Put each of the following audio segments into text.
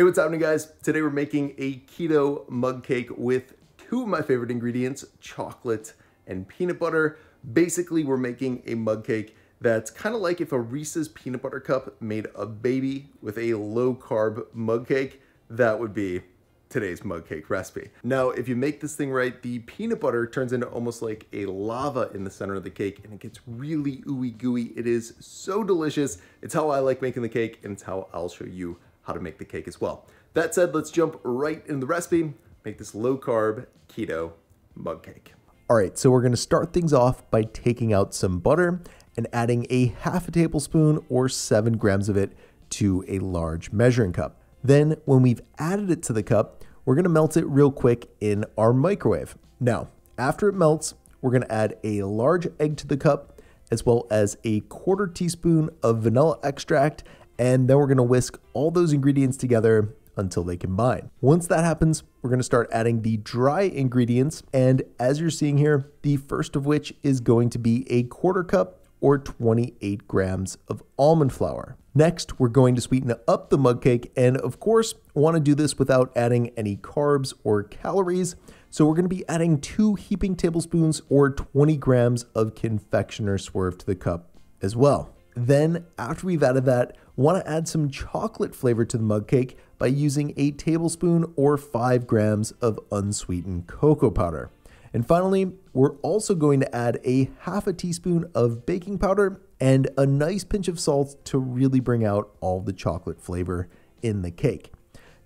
Hey, what's happening, guys? Today we're making a keto mug cake with two of my favorite ingredients, chocolate and peanut butter. Basically, we're making a mug cake that's kind of like if a Reese's peanut butter cup made a baby with a low carb mug cake. That would be today's mug cake recipe. Now, if you make this thing right, the peanut butter turns into almost like a lava in the center of the cake, and it gets really ooey gooey. It is so delicious. It's how I like making the cake, and it's how I'll show you how to make the cake as well. That said, let's jump right into the recipe, make this low carb keto mug cake. All right, so we're gonna start things off by taking out some butter and adding a half a tablespoon or 7 grams of it to a large measuring cup. Then when we've added it to the cup, we're gonna melt it real quick in our microwave. Now, after it melts, we're gonna add a large egg to the cup, as well as a 1/4 teaspoon of vanilla extract, and then we're gonna whisk all those ingredients together until they combine. Once that happens, we're gonna start adding the dry ingredients, and as you're seeing here, the first of which is going to be a 1/4 cup or 28 grams of almond flour. Next, we're going to sweeten up the mug cake, and of course, want to do this without adding any carbs or calories. So we're going to be adding 2 heaping tablespoons or 20 grams of confectioner swerve to the cup as well. Then, after we've added that, want to add some chocolate flavor to the mug cake by using a tablespoon or 5 grams of unsweetened cocoa powder. And finally, we're also going to add a half a teaspoon of baking powder and a nice pinch of salt to really bring out all the chocolate flavor in the cake.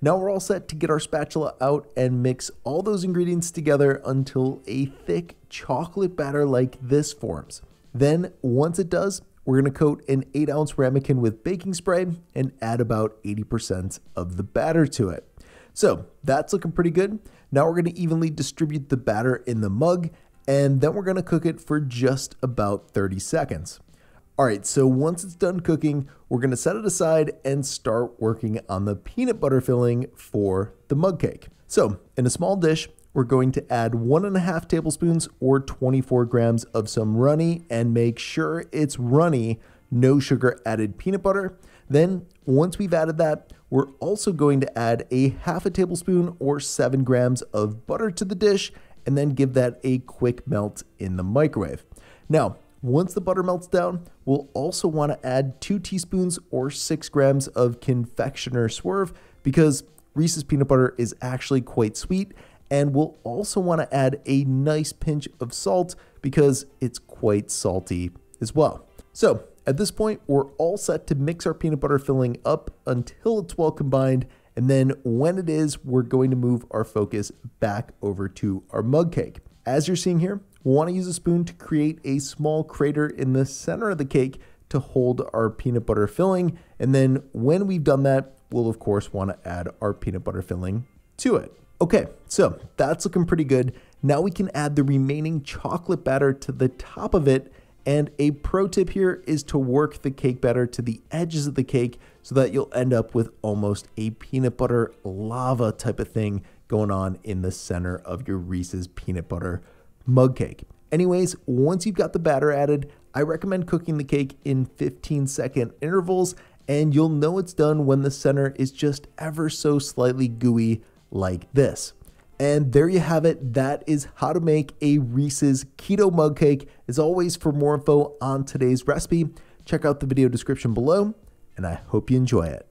Now we're all set to get our spatula out and mix all those ingredients together until a thick chocolate batter like this forms. Then once it does, we're going to coat an 8-ounce ramekin with baking spray and add about 80% of the batter to it. So that's looking pretty good. Now we're going to evenly distribute the batter in the mug, and then we're going to cook it for just about 30 seconds. All right, so once it's done cooking, we're going to set it aside and start working on the peanut butter filling for the mug cake. So in a small dish, we're going to add 1.5 tablespoons or 24 grams of some runny, and make sure it's runny, no sugar added peanut butter. Then once we've added that, we're also going to add a half a tablespoon or 7 grams of butter to the dish, and then give that a quick melt in the microwave. Now, once the butter melts down, we'll also want to add 2 teaspoons or 6 grams of confectioner swerve, because Reese's peanut butter is actually quite sweet, and we'll also want to add a nice pinch of salt because it's quite salty as well. So at this point, we're all set to mix our peanut butter filling up until it's well combined, and then when it is, we're going to move our focus back over to our mug cake. As you're seeing here, we want to use a spoon to create a small crater in the center of the cake to hold our peanut butter filling, and then when we've done that, we'll of course want to add our peanut butter filling to it. Okay, so that's looking pretty good. Now we can add the remaining chocolate batter to the top of it. And a pro tip here is to work the cake batter to the edges of the cake so that you'll end up with almost a peanut butter lava type of thing going on in the center of your Reese's peanut butter mug cake. Anyways, once you've got the batter added, I recommend cooking the cake in 15-second intervals, and you'll know it's done when the center is just ever so slightly gooey like this. And there you have it. That is how to make a Reese's keto mug cake. As always, for more info on today's recipe, check out the video description below, and I hope you enjoy it.